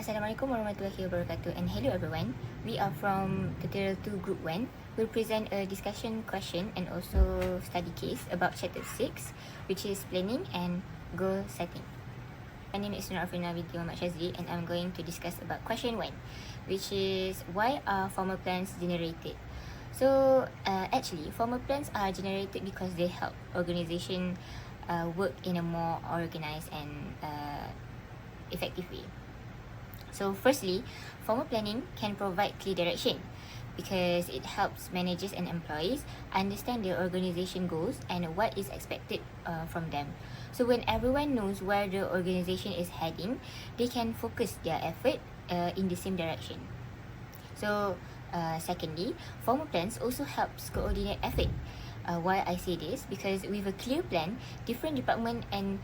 Assalamualaikum warahmatullahi wabarakatuh, and hello everyone. We are from Tutorial 2 Group 1. We'll present a discussion question and also study case about chapter 6, which is planning and goal setting. My name is Nur Afrina binti Muhammad Shazri, and I'm going to discuss about question 1, which is why are formal plans generated? So actually, formal plans are generated because they help organization work in a more organized and effective way. So firstly, formal planning can provide clear direction because it helps managers and employees understand their organization goals and what is expected from them. So when everyone knows where the organization is heading, they can focus their effort in the same direction. So secondly, formal plans also helps coordinate effort. Why I say this? Because with a clear plan, different department and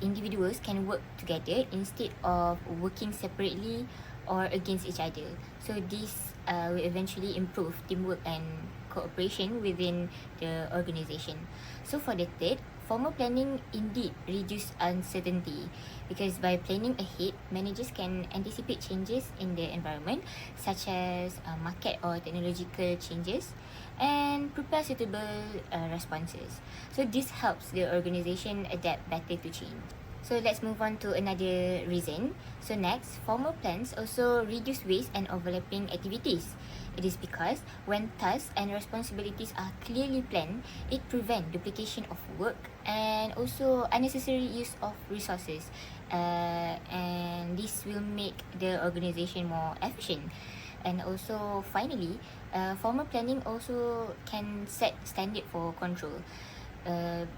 individuals can work together instead of working separately or against each other. So this will eventually improve teamwork and cooperation within the organization. So for the third, formal planning indeed reduce uncertainty because by planning ahead, managers can anticipate changes in the environment such as market or technological changes and prepare suitable responses. So this helps the organization adapt better to change. So let's move on to another reason. So next, formal plans also reduce waste and overlapping activities. It is because when tasks and responsibilities are clearly planned, it prevents duplication of work and also unnecessary use of resources. And this will make the organization more efficient. And also finally, formal planning also can set standard for control.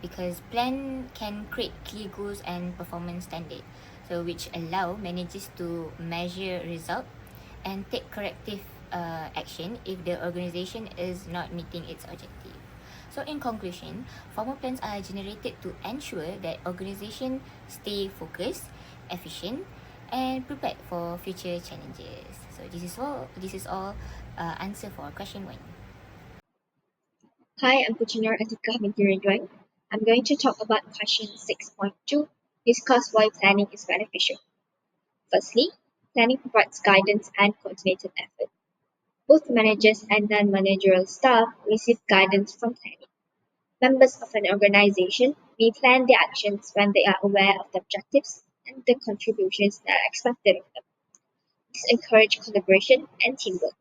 Because plan can create clear goals and performance standard, so which allow managers to measure result and take corrective action if the organization is not meeting its objective. So in conclusion, formal plans are generated to ensure that organization stay focused, efficient, and prepared for future challenges. So this is all. Answer for question 1. Hi, I'm Puchinar Atika binti Ridwan. I'm going to talk about question 6.2, discuss why planning is beneficial. Firstly, planning provides guidance and coordinated effort. Both managers and non-managerial staff receive guidance from planning. Members of an organization may plan their actions when they are aware of the objectives and the contributions that are expected of them. This encourages collaboration and teamwork.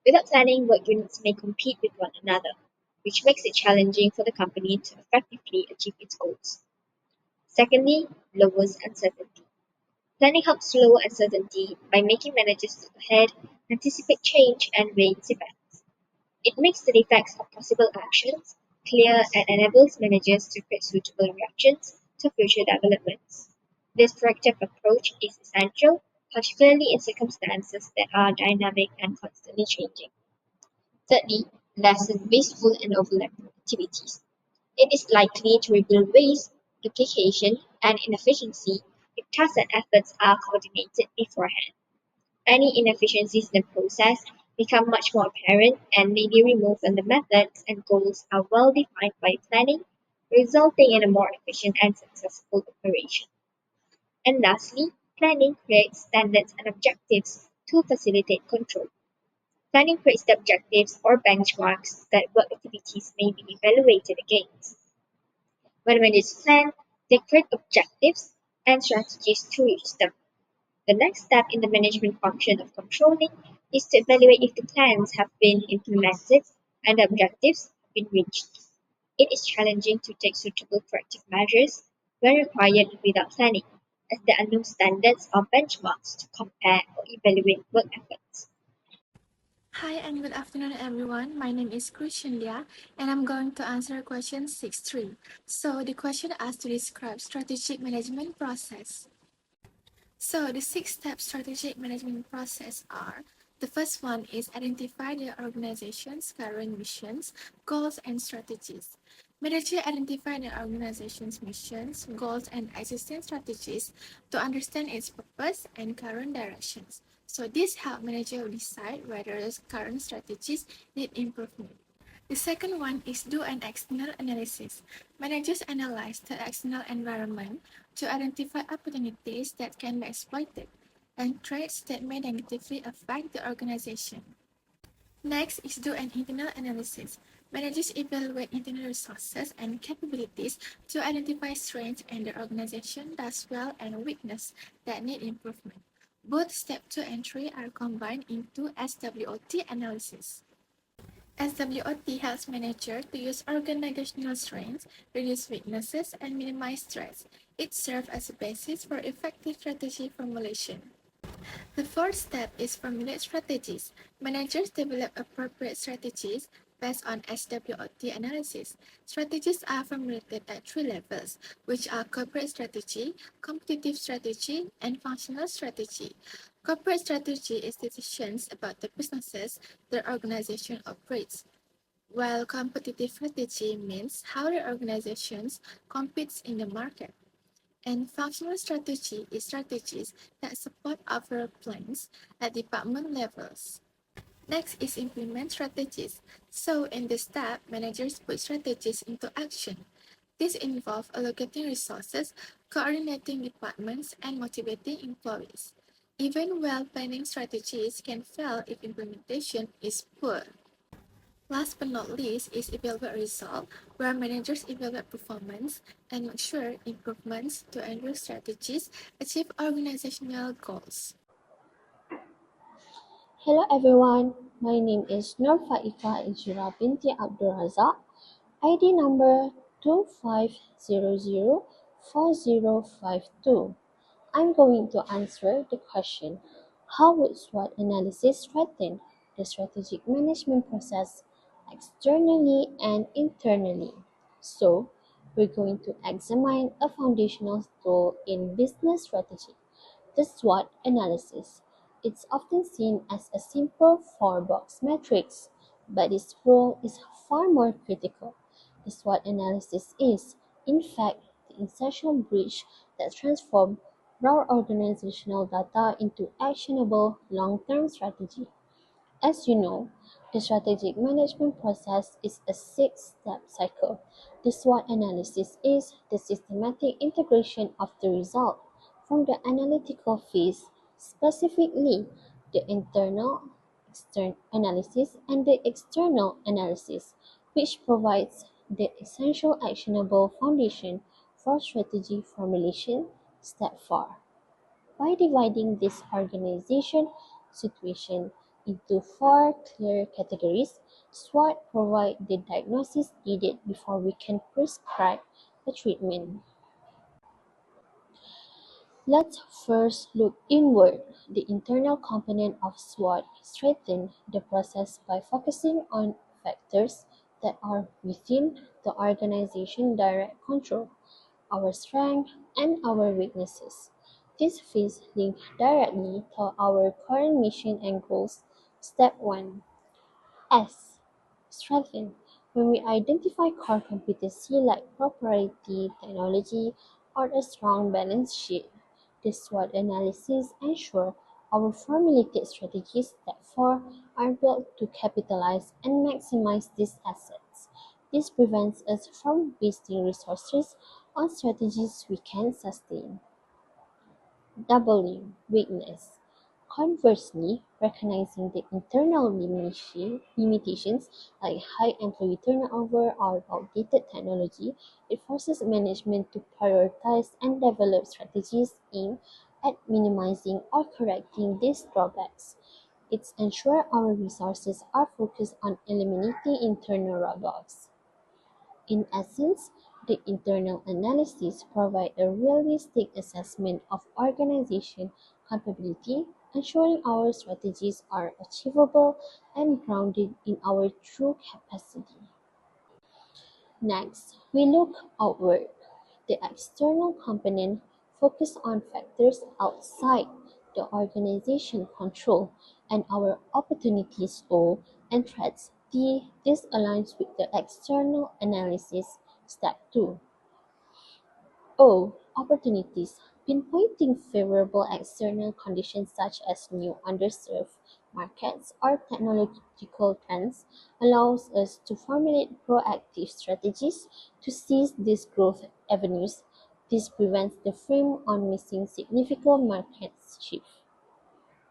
Without planning, work units may compete with one another, which makes it challenging for the company to effectively achieve its goals. Secondly, lowers uncertainty. Planning helps lower uncertainty by making managers look ahead, anticipate change, and weigh its effects. It makes the effects of possible actions clear and enables managers to create suitable reactions to future developments. This proactive approach is essential, particularly in circumstances that are dynamic and constantly changing. Thirdly, lessen wasteful and overlapping activities. It is likely to reveal waste, duplication, and inefficiency if tasks and efforts are coordinated beforehand. Any inefficiencies in the process become much more apparent and may be removed when the methods and goals are well defined by planning, resulting in a more efficient and successful operation. And lastly, planning creates standards and objectives to facilitate control. Planning creates the objectives or benchmarks that work activities may be evaluated against. When managers plan, they create objectives and strategies to reach them. The next step in the management function of controlling is to evaluate if the plans have been implemented and the objectives have been reached. It is challenging to take suitable corrective measures when required without planning, as there are no standards or benchmarks to compare or evaluate work efforts. Hi and good afternoon, everyone. My name is Christian Lia, and I'm going to answer question 6.3. So the question asks to describe strategic management process. So the six-step strategic management process are: the first one is identify the organization's current missions, goals, and strategies. Managers identify the organization's missions, goals, and existing strategies to understand its purpose and current directions. So this helps managers decide whether the current strategies need improvement. The second one is do an external analysis. Managers analyze the external environment to identify opportunities that can be exploited. and traits that may negatively affect the organization. Next is do an internal analysis. Managers evaluate internal resources and capabilities to identify strengths in the organization does well and weaknesses that need improvement. Both step 2 and 3 are combined into SWOT analysis. SWOT helps managers to use organizational strengths, reduce weaknesses, and minimize threats. It serves as a basis for effective strategy formulation. The fourth step is formulate strategies. Managers develop appropriate strategies based on SWOT analysis. Strategies are formulated at three levels, which are corporate strategy, competitive strategy, and functional strategy. Corporate strategy is decisions about the businesses the organization operates, while competitive strategy means how the organization competes in the market. And functional strategy is strategies that support overall plans at department levels. Next is implement strategies. So in this step, managers put strategies into action. This involves allocating resources, coordinating departments, and motivating employees. Even well-planning strategies can fail if implementation is poor. Last but not least is evaluate result, where managers evaluate performance and make sure improvements to ensure strategies achieve organizational goals. Hello everyone, my name is Nur Faifa Ijra binti Abdul Razak, ID number 25004052. I'm going to answer the question, how would SWOT analysis strengthen the strategic management process externally and internally? So, we're going to examine a foundational tool in business strategy, the SWOT analysis. It's often seen as a simple four-box matrix, but its role is far more critical. The SWOT analysis is, in fact, the essential bridge that transforms raw organizational data into actionable long-term strategy. As you know, the strategic management process is a six-step cycle. The SWOT analysis is the systematic integration of the result from the analytical phase, specifically the internal analysis and the external analysis, which provides the essential actionable foundation for strategy formulation. Step 4. By dividing this organization situation into four clear categories, SWOT provides the diagnosis needed before we can prescribe a treatment. Let's first look inward. The internal component of SWOT strengthens the process by focusing on factors that are within the organization direct control, our strengths and our weaknesses. These fields link directly to our current mission and goals. Step 1. S. Strengthen. When we identify core competency like proprietary technology or a strong balance sheet, this SWOT analysis ensures our formulated strategies that for are built to capitalize and maximize these assets. This prevents us from wasting resources on strategies we can sustain. W. Weakness. Conversely, recognizing the internal limitations like high employee turnover or outdated technology, it forces management to prioritize and develop strategies aimed at minimizing or correcting these drawbacks. It ensures our resources are focused on eliminating internal roadblocks. In essence, the internal analysis provides a realistic assessment of organization capability, ensuring our strategies are achievable and grounded in our true capacity. Next, we look outward. The external component focuses on factors outside the organization control and our opportunities or and threats. This aligns with the external analysis. Step 2. O. Opportunities. Pinpointing favorable external conditions such as new underserved markets or technological trends allows us to formulate proactive strategies to seize these growth avenues. This prevents the firm on missing significant market shift.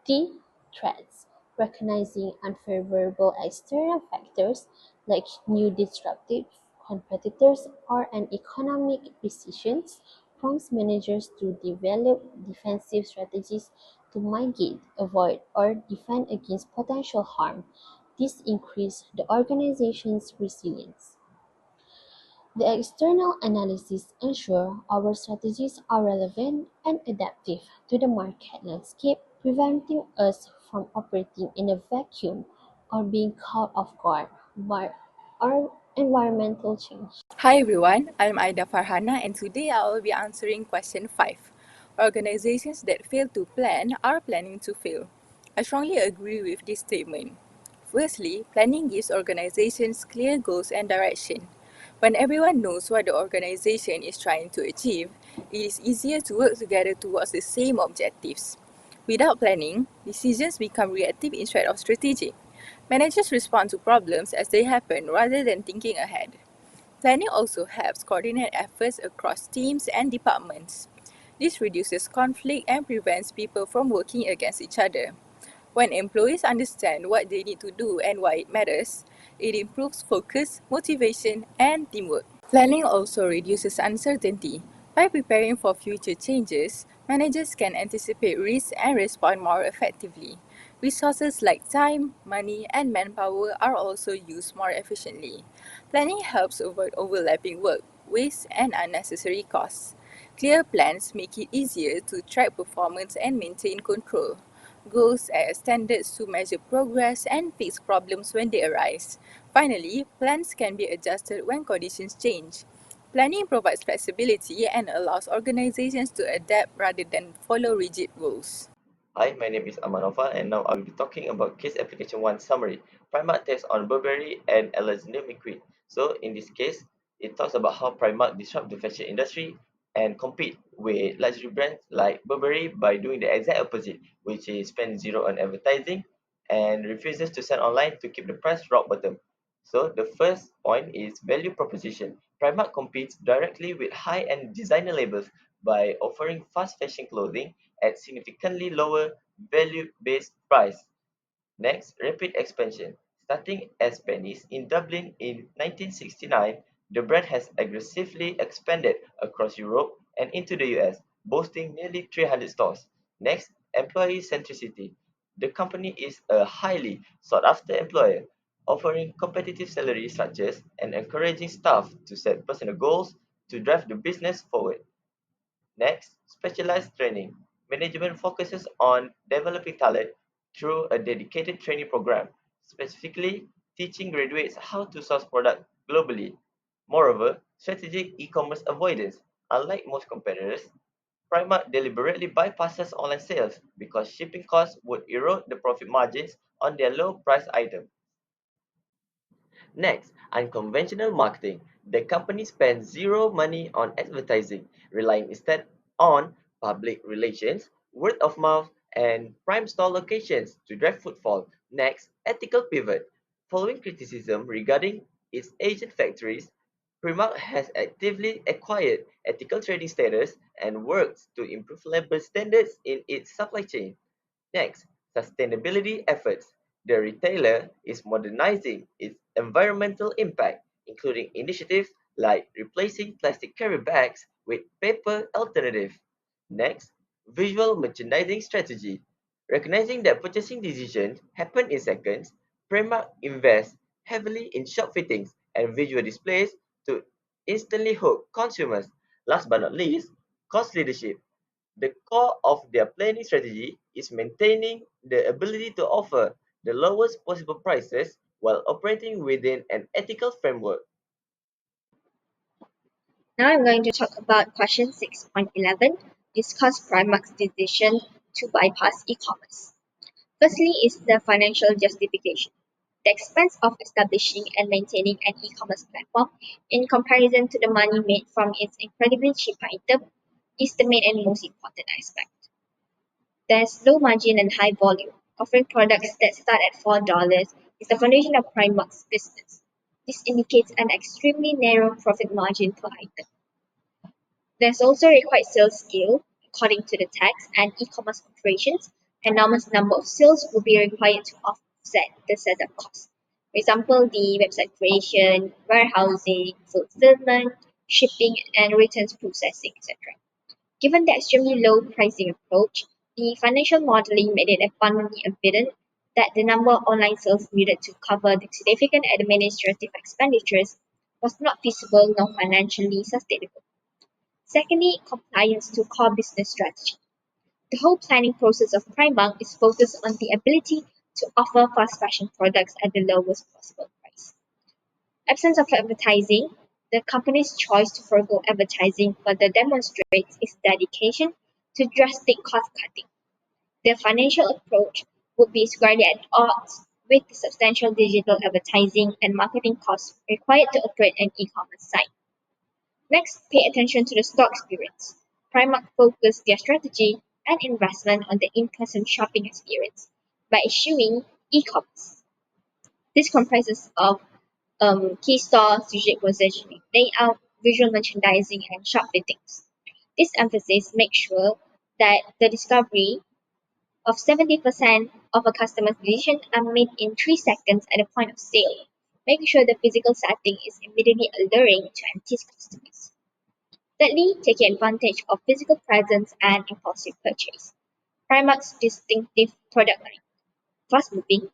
D. Threats. Recognizing unfavorable external factors like new disruptive competitors or an economic recessions prompts managers to develop defensive strategies to mitigate, avoid, or defend against potential harm. This increases the organization's resilience. The external analysis ensure our strategies are relevant and adaptive to the market landscape, preventing us from operating in a vacuum or being caught off guard by our environmental change. Hi everyone, I'm Aida Farhana and today I will be answering question 5. Organizations that fail to plan are planning to fail. I strongly agree with this statement. Firstly, planning gives organizations clear goals and direction. When everyone knows what the organization is trying to achieve, it is easier to work together towards the same objectives. Without planning, decisions become reactive instead of strategic. Managers respond to problems as they happen rather than thinking ahead. Planning also helps coordinate efforts across teams and departments. This reduces conflict and prevents people from working against each other. When employees understand what they need to do and why it matters, it improves focus, motivation, and teamwork. Planning also reduces uncertainty. By preparing for future changes, managers can anticipate risks and respond more effectively. Resources like time, money, and manpower are also used more efficiently. Planning helps avoid overlapping work, waste, and unnecessary costs. Clear plans make it easier to track performance and maintain control. Goals as standards to measure progress and fix problems when they arise. Finally, plans can be adjusted when conditions change. Planning provides flexibility and allows organizations to adapt rather than follow rigid rules. Hi, my name is Aman Noval, and now I will be talking about case application 1 summary. Primark takes on Burberry and Alexander McQueen. So in this case, it talks about how Primark disrupt the fashion industry and compete with luxury brands like Burberry by doing the exact opposite, which is spend zero on advertising and refuses to sell online to keep the price rock bottom. So the first point is value proposition. Primark competes directly with high-end designer labels by offering fast fashion clothing at significantly lower value-based price. Next, rapid expansion. Starting as Penny's in Dublin in 1969, the brand has aggressively expanded across Europe and into the US, boasting nearly 300 stores. Next, employee centricity. The company is a highly sought-after employer, offering competitive salary structures and encouraging staff to set personal goals to drive the business forward. Next, specialized training. Management focuses on developing talent through a dedicated training program, specifically teaching graduates how to source products globally. Moreover, strategic e-commerce avoidance. Unlike most competitors, Primark deliberately bypasses online sales because shipping costs would erode the profit margins on their low-priced items. Next, unconventional marketing. The company spends zero money on advertising, relying instead on public relations, word of mouth, and prime store locations to drive footfall. Next, ethical pivot. Following criticism regarding its Asian factories, Primark has actively acquired ethical trading status and works to improve labor standards in its supply chain. Next, sustainability efforts. The retailer is modernizing its environmental impact, including initiatives like replacing plastic carry bags with paper alternatives. Next, visual merchandising strategy. Recognizing that purchasing decisions happen in seconds, Primark invests heavily in shop fittings and visual displays to instantly hook consumers. Last but not least, cost leadership. The core of their planning strategy is maintaining the ability to offer the lowest possible prices while operating within an ethical framework. Now I'm going to talk about question 6.11, discuss Primark's decision to bypass e-commerce. Firstly is the financial justification. The expense of establishing and maintaining an e-commerce platform in comparison to the money made from its incredibly cheap item is the main and most important aspect. There's low margin and high volume. Offering products that start at $4 is the foundation of Primark's business. This indicates an extremely narrow profit margin per item. There's also required sales scale according to the tax and e-commerce operations enormous number of sales will be required to offset the setup costs. For example, the website creation, warehousing, fulfillment, shipping, and returns processing, etc. Given the extremely low pricing approach, the financial modeling made it abundantly evident that the number of online sales needed to cover the significant administrative expenditures was not feasible nor financially sustainable. Secondly, compliance to core business strategy. The whole planning process of Primark is focused on the ability to offer fast fashion products at the lowest possible price. Absence of advertising, the company's choice to forego advertising further demonstrates its dedication to drastic cost cutting. Their financial approach would be squarely at odds with the substantial digital advertising and marketing costs required to operate an e-commerce site. Next, pay attention to the store experience. Primark focused their strategy and investment on the in-person shopping experience by issuing e-commerce. This comprises of key store, strategic positioning, layout, visual merchandising, and shop fittings. This emphasis makes sure that the discovery of 70% of a customer's decisions are made in 3 seconds at the point of sale, making sure the physical setting is immediately alluring to anticipate customers. Thirdly, taking advantage of physical presence and impulsive purchase. Primark's distinctive product line, fast moving,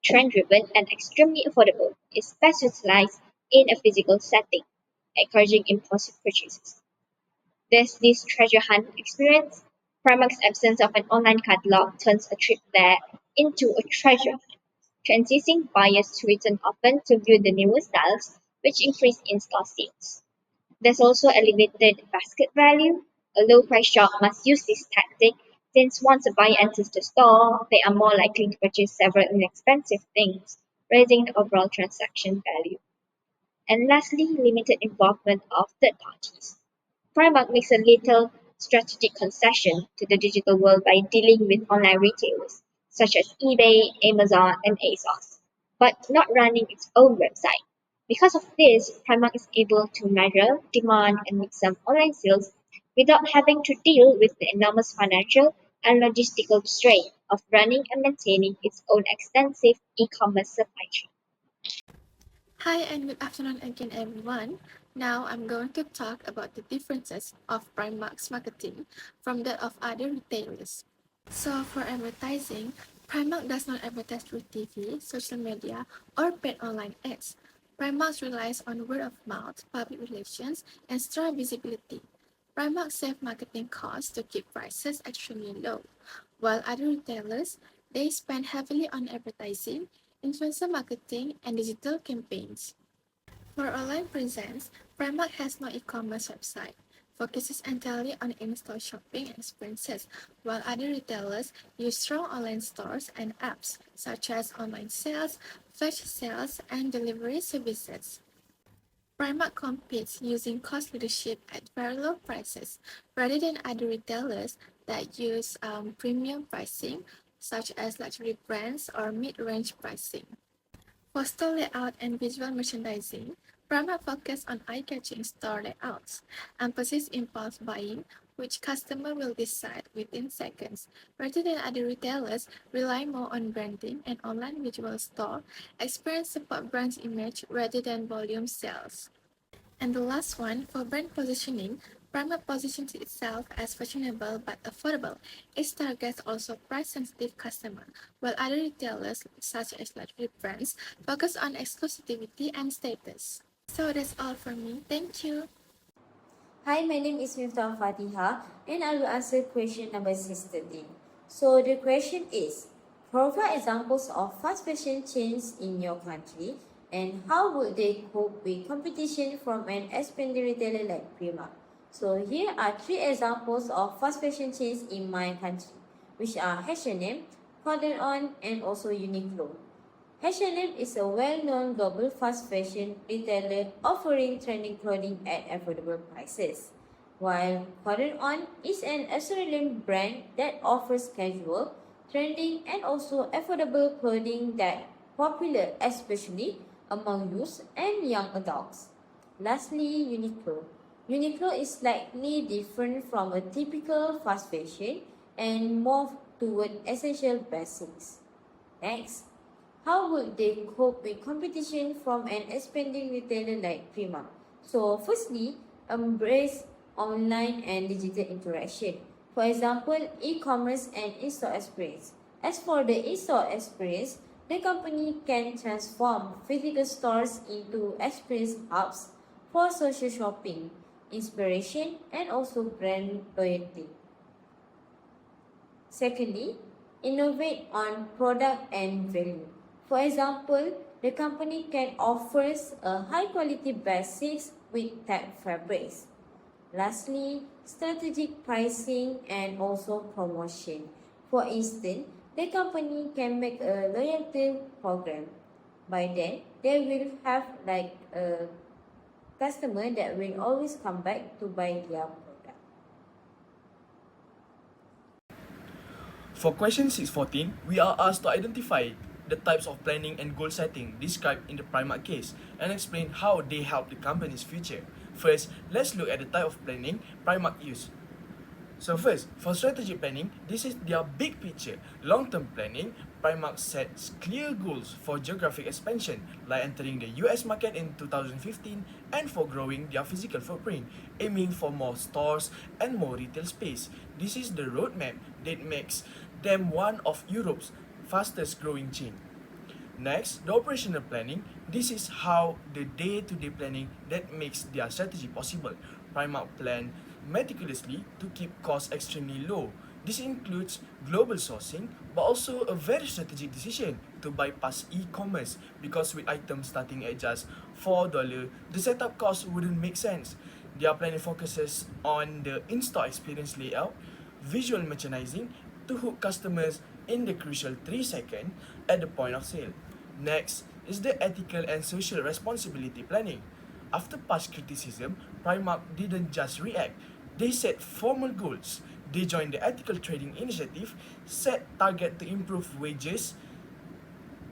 trend driven, and extremely affordable, is best utilized in a physical setting, encouraging impulsive purchases. There's this treasure hunt experience. Primark's absence of an online catalog turns a trip there into a treasure hunt, transiting buyers to return often to view the newest styles, which increase in-store sales. There's also elevated basket value. A low price shop must use this tactic since once a buyer enters the store, they are more likely to purchase several inexpensive things, raising the overall transaction value. And lastly, limited involvement of third parties. Primark makes a little strategic concession to the digital world by dealing with online retailers such as eBay, Amazon, and ASOS, but not running its own website. Because of this, Primark is able to measure demand and make some online sales without having to deal with the enormous financial and logistical strain of running and maintaining its own extensive e-commerce supply chain. Hi and good afternoon again, everyone. Now I'm going to talk about the differences of Primark's marketing from that of other retailers. So for advertising, Primark does not advertise through TV, social media, or paid online ads. Primark relies on word of mouth, public relations, and store visibility. Primark save marketing costs to keep prices extremely low, while other retailers, they spend heavily on advertising, influencer marketing, and digital campaigns. For online presence, Primark has no e-commerce website, focuses entirely on in-store shopping experiences, while other retailers use strong online stores and apps such as online sales, flash sales, and delivery services. Primark competes using cost leadership at very low prices, rather than other retailers that use premium pricing, such as luxury brands or mid-range pricing. For store layout and visual merchandising, Primark focus on eye-catching store layouts, emphasize impulse buying, which customer will decide within seconds, rather than other retailers rely more on branding and online visual store experience support brand's image rather than volume sales. And the last one, for brand positioning, Primark positions itself as fashionable but affordable. Its targets also price-sensitive customers, while other retailers, such as luxury brands, focus on exclusivity and status. So that's all from me. Thank you. Hi, my name is Miftah Fatiha and I will answer question number 16. So the question is, provide examples of fast fashion chains in your country and how would they cope with competition from an expanding retailer like Primark? So here are 3 examples of fast fashion chains in my country, which are H&M, Cotton On, and also Uniqlo. H&M is a well-known global fast fashion retailer offering trending clothing at affordable prices, while Cotton On is an Australian brand that offers casual, trending, and also affordable clothing that popular especially among youth and young adults. Lastly, Uniqlo. Uniqlo is slightly different from a typical fast fashion and more toward essential basics. Next, how would they cope with competition from an expanding retailer like Prima? So, firstly, embrace online and digital interaction. For example, e-commerce and in-store experience. As for the in-store experience, the company can transform physical stores into experience hubs for social shopping, inspiration, and also brand loyalty. Secondly, innovate on product and value. For example, the company can offer a high quality basics with tech fabrics. Lastly, strategic pricing and also promotion. For instance, the company can make a loyalty program. By then, they will have like a customer that will always come back to buy their product. For question 614, we are asked to identify the types of planning and goal setting described in the Primark case and explain how they help the company's future. First, let's look at the type of planning Primark use. So first, for strategic planning, this is their big picture. Long-term planning, Primark sets clear goals for geographic expansion, like entering the US market in 2015 and for growing their physical footprint, aiming for more stores and more retail space. This is the roadmap that makes them one of Europe's fastest growing chain. Next, the operational planning. This is how the day-to-day planning that makes their strategy possible. Primark plan meticulously to keep costs extremely low. This includes global sourcing, but also a very strategic decision to bypass e-commerce because with items starting at just $4, the setup cost wouldn't make sense. Their planning focuses on the in-store experience layout, visual merchandising to hook customers in the crucial 3 seconds at the point of sale. Next is the ethical and social responsibility planning. After past criticism, Primark didn't just react, they set formal goals. They joined the Ethical Trading Initiative, set target to improve wages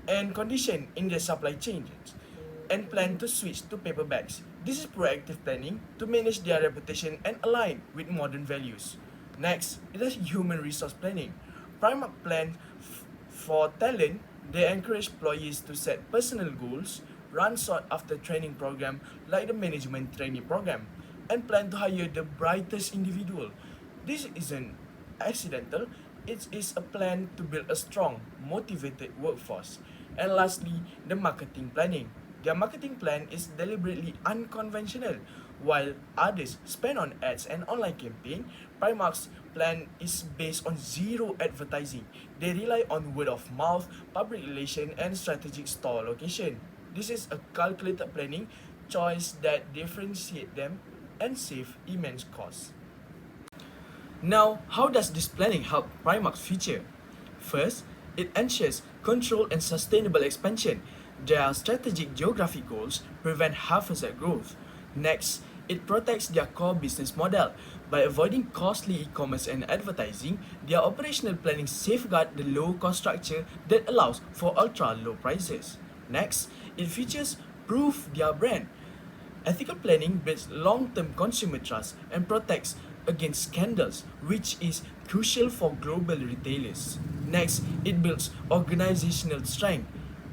and condition in their supply chains, and plan to switch to paper bags. This is proactive planning to manage their reputation and align with modern values. Next, it is human resource planning. Primark plan for talent. They encourage employees to set personal goals, run sought-after training program like the management training program, and plan to hire the brightest individual. This isn't accidental. It is a plan to build a strong, motivated workforce. And lastly, the marketing planning. Their marketing plan is deliberately unconventional. While others spend on ads and online campaign, Primark's plan is based on zero advertising. They rely on word of mouth, public relation, and strategic store location. This is a calculated planning choice that differentiate them and save immense costs. Now, how does this planning help Primark's future? First, it ensures control and sustainable expansion. Their strategic geographic goals prevent half-asset growth. Next, it protects their core business model. By avoiding costly e-commerce and advertising, their operational planning safeguard the low cost structure that allows for ultra-low prices. Next, it features proof their brand. Ethical planning builds long-term consumer trust and protects against scandals, which is crucial for global retailers. Next, it builds organizational strength.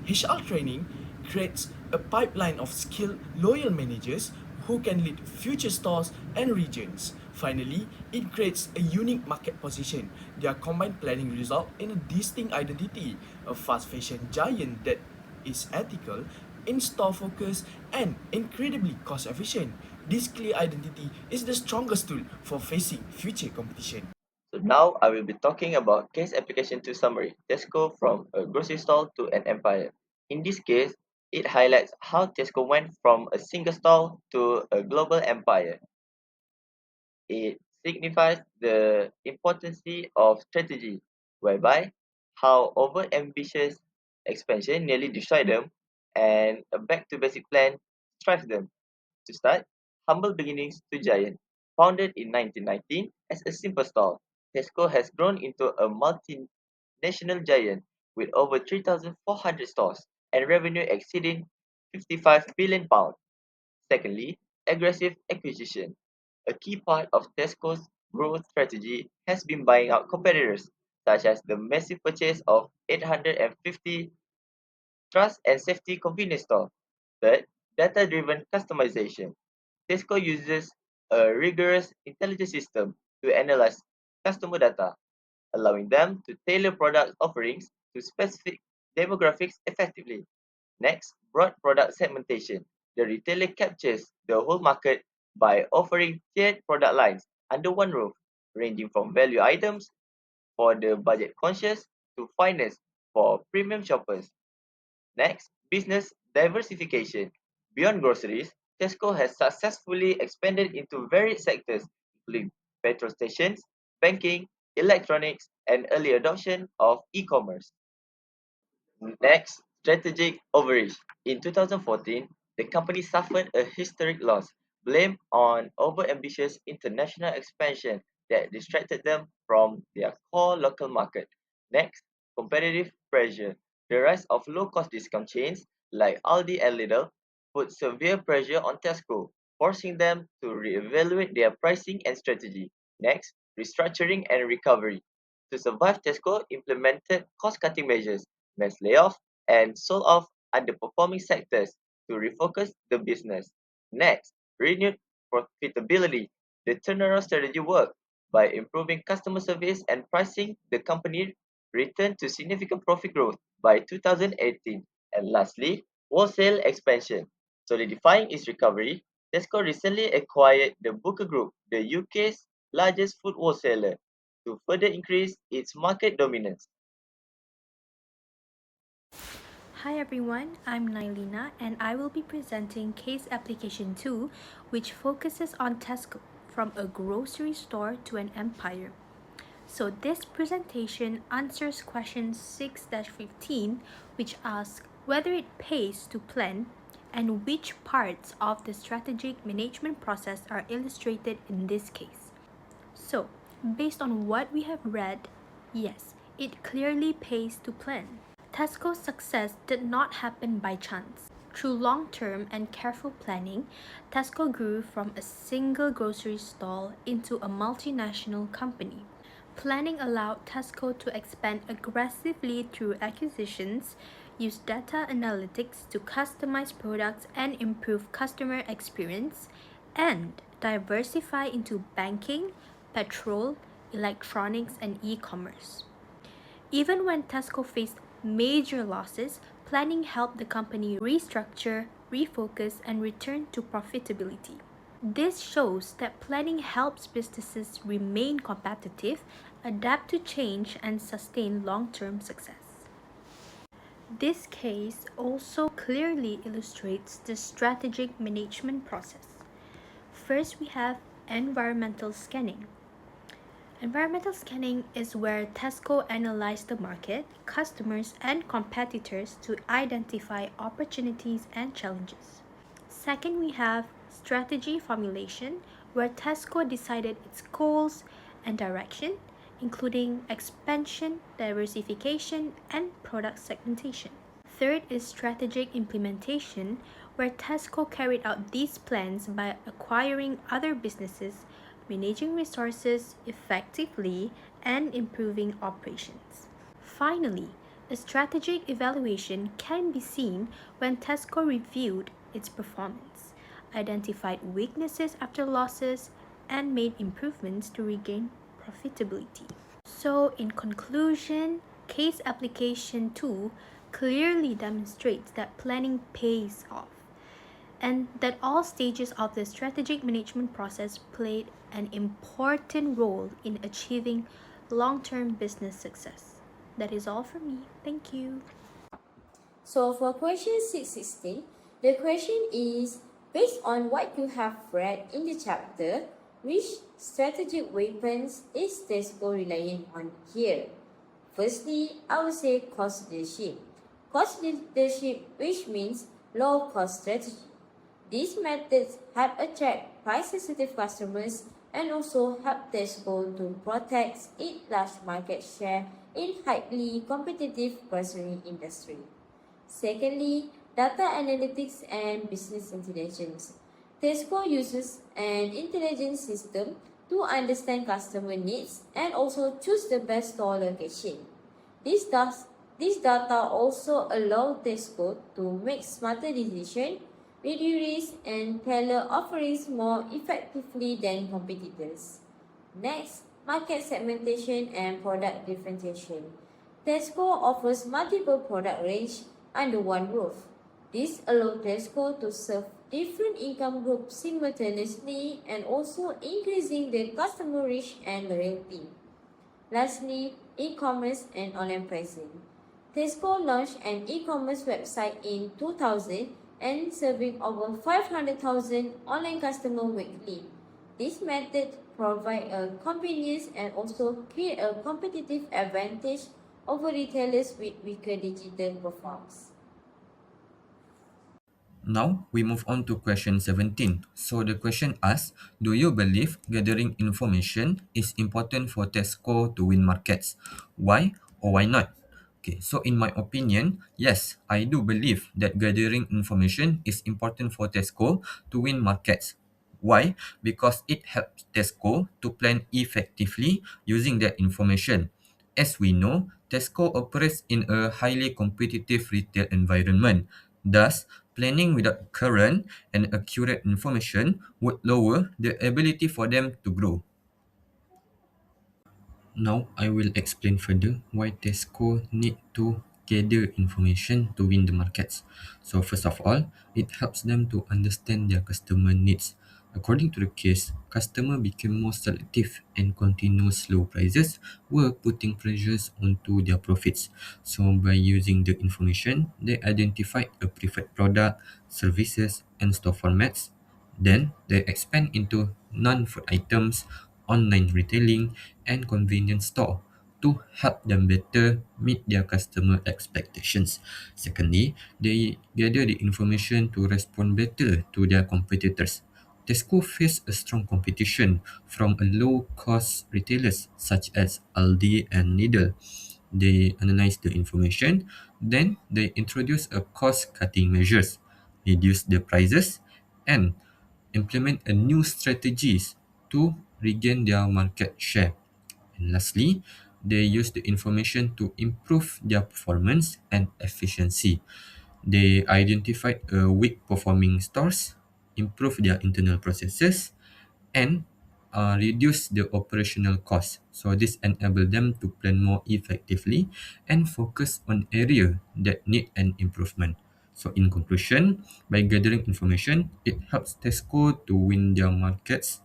HR training creates a pipeline of skilled, loyal managers who can lead future stores and regions. Finally, it creates a unique market position. Their combined planning result in a distinct identity, a fast fashion giant that is ethical, in-store focused, and incredibly cost efficient. This clear identity is the strongest tool for facing future competition. So now I will be talking about case application 2 summary, Tesco from a grocery store to an empire. In this case, it highlights how Tesco went from a single store to a global empire. It signifies the importance of strategy, whereby how over-ambitious expansion nearly destroyed them and a back-to-basic plan strives them. To start, humble beginnings to giant. Founded in 1919 as a simple store, Tesco has grown into a multinational giant with over 3,400 stores and revenue exceeding £55 billion. Secondly, aggressive acquisition. A key part of Tesco's growth strategy has been buying out competitors. such as the massive purchase of 850 trust and safety convenience stores. Third, data-driven customization. Tesco uses a rigorous intelligence system to analyze customer data, allowing them to tailor product offerings to specific demographics effectively. Next, broad product segmentation. The retailer captures the whole market by offering tiered product lines under one roof, ranging from value items for the budget conscious to finance for premium shoppers. Next, business diversification. Beyond groceries, Tesco has successfully expanded into varied sectors, including petrol stations, banking, electronics, and early adoption of e-commerce. Next, strategic overreach. In 2014, the company suffered a historic loss, blamed on overambitious international expansion that distracted them from their core local market. Next, competitive pressure. The rise of low-cost discount chains like Aldi and Lidl put severe pressure on Tesco, forcing them to reevaluate their pricing and strategy. Next, restructuring and recovery. To survive, Tesco implemented cost-cutting measures, mass layoffs, and sold off underperforming sectors to refocus the business. Next, renewed profitability. The turnaround strategy worked. By improving customer service and pricing, the company returned to significant profit growth by 2018. And lastly, wholesale expansion. Solidifying its recovery, Tesco recently acquired the Booker Group, the UK's largest food wholesaler, to further increase its market dominance. Hi everyone, I'm Nailina and I will be presenting case application 2 which focuses on Tesco from a grocery store to an empire. So this presentation answers question 6-15 which asks whether it pays to plan and which parts of the strategic management process are illustrated in this case. So, based on what we have read, yes, it clearly pays to plan. Tesco's success did not happen by chance. Through long-term and careful planning, Tesco grew from a single grocery stall into a multinational company. Planning allowed Tesco to expand aggressively through acquisitions, use data analytics to customize products and improve customer experience, and diversify into banking, petrol, electronics, and e-commerce. Even when Tesco faced major losses, planning helped the company restructure, refocus, and return to profitability. This shows that planning helps businesses remain competitive, adapt to change, and sustain long-term success. This case also clearly illustrates the strategic management process. First, we have environmental scanning. Environmental scanning is where Tesco analyzed the market, customers, and competitors to identify opportunities and challenges. Second, we have strategy formulation, where Tesco decided its goals and direction, including expansion, diversification, and product segmentation. Third is strategic implementation, where Tesco carried out these plans by acquiring other businesses, managing resources effectively, and improving operations. Finally, a strategic evaluation can be seen when Tesco reviewed its performance, identified weaknesses after losses, and made improvements to regain profitability. So, in conclusion, case application 2 clearly demonstrates that planning pays off and that all stages of the strategic management process played an important role in achieving long-term business success. That is all from me. Thank you. So for question 616, the question is, based on what you have read in the chapter, which strategic weapons is Tesco relying on here? Firstly, I would say cost leadership. Cost leadership, which means low cost strategy. These methods help attract price-sensitive customers and also help Tesco to protect its large market share in highly competitive grocery industry. Secondly, data analytics and business intelligence. Tesco uses an intelligence system to understand customer needs and also choose the best store location. This data also allow Tesco to make smarter decisions, reduce risk, and tailor offerings more effectively than competitors. Next, market segmentation and product differentiation. Tesco offers multiple product range under one roof. This allows Tesco to serve different income groups simultaneously and also increasing the customer reach and loyalty. Lastly, e-commerce and online pricing. Tesco launched an e-commerce website in 2000 and serving over 500,000 online customers weekly. This method provides a convenience and also create a competitive advantage over retailers with weaker digital performance. Now we move on to question 17. So the question asks, do you believe gathering information is important for Tesco to win markets? Why or why not? Okay, so in my opinion, yes, I do believe that gathering information is important for Tesco to win markets. Why? Because it helps Tesco to plan effectively using that information. As we know, Tesco operates in a highly competitive retail environment. Thus, planning without current and accurate information would lower the ability for them to grow. Now I will explain further why Tesco need to gather information to win the markets. So first of all, it helps them to understand their customer needs. According to the case, customer became more selective and continuous low prices were putting pressures onto their profits. So by using the information, they identified a preferred product, services and store formats. Then they expand into non-food items, online retailing, and convenience store to help them better meet their customer expectations. Secondly, they gather the information to respond better to their competitors. Tesco faced a strong competition from a low-cost retailers such as Aldi and Lidl. They analyze the information, then they introduce a cost-cutting measures, reduce the prices, and implement a new strategies to regain their market share. And lastly, they use the information to improve their performance and efficiency. They identified weak performing stores, improve their internal processes, and reduce the operational costs. So this enable them to plan more effectively and focus on area that need an improvement. So in conclusion, by gathering information, it helps Tesco to win their markets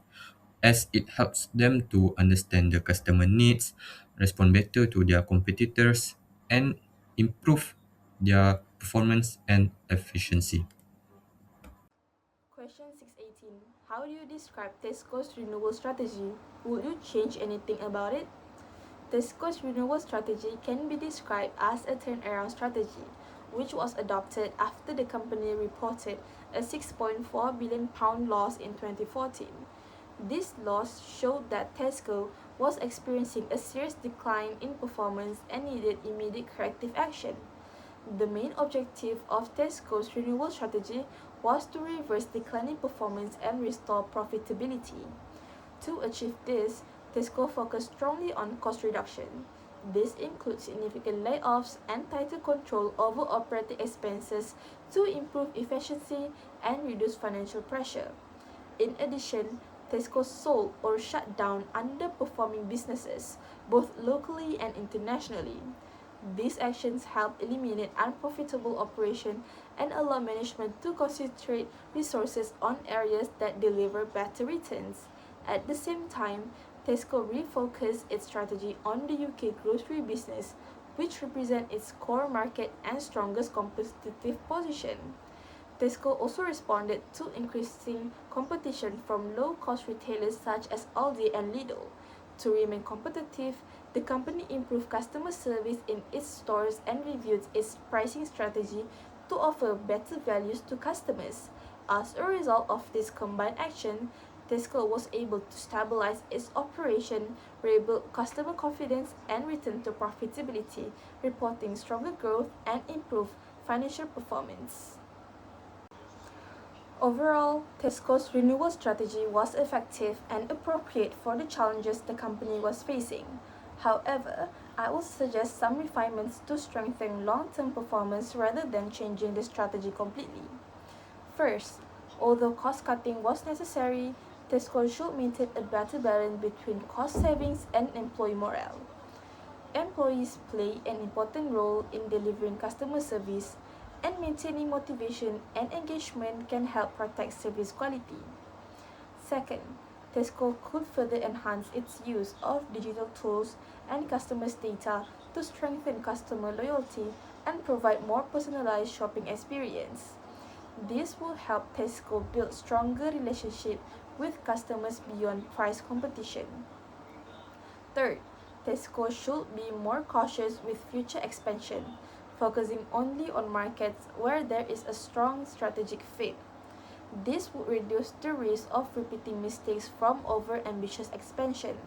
as it helps them to understand the customer needs, respond better to their competitors, and improve their performance and efficiency. Question 618. How do you describe Tesco's renewal strategy? Would you change anything about it? Tesco's renewal strategy can be described as a turnaround strategy, which was adopted after the company reported a £6.4 billion loss in 2014. This loss showed that Tesco was experiencing a serious decline in performance and needed immediate corrective action. The main objective of Tesco's renewal strategy was to reverse declining performance and restore profitability. To achieve this, Tesco focused strongly on cost reduction. This includes significant layoffs and tighter control over operating expenses to improve efficiency and reduce financial pressure. In addition, Tesco sold or shut down underperforming businesses, both locally and internationally. These actions help eliminate unprofitable operations and allow management to concentrate resources on areas that deliver better returns. At the same time, Tesco refocused its strategy on the UK grocery business, which represents its core market and strongest competitive position. Tesco also responded to increasing competition from low-cost retailers such as Aldi and Lidl. To remain competitive, the company improved customer service in its stores and reviewed its pricing strategy to offer better values to customers. As a result of this combined action, Tesco was able to stabilize its operation, rebuild customer confidence, and return to profitability, reporting stronger growth and improved financial performance. Overall, Tesco's renewal strategy was effective and appropriate for the challenges the company was facing. However, I would suggest some refinements to strengthen long-term performance rather than changing the strategy completely. First, although cost-cutting was necessary, Tesco should maintain a better balance between cost savings and employee morale. Employees play an important role in delivering customer service, and maintaining motivation and engagement can help protect service quality. Second, Tesco could further enhance its use of digital tools and customers' data to strengthen customer loyalty and provide more personalized shopping experience. This will help Tesco build stronger relationships with customers beyond price competition. Third, Tesco should be more cautious with future expansion, focusing only on markets where there is a strong strategic fit. This would reduce the risk of repeating mistakes from over-ambitious expansion.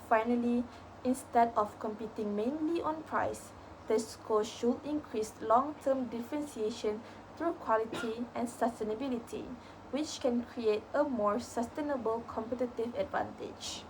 Finally, instead of competing mainly on price, Tesco should increase long-term differentiation through quality and sustainability, which can create a more sustainable competitive advantage.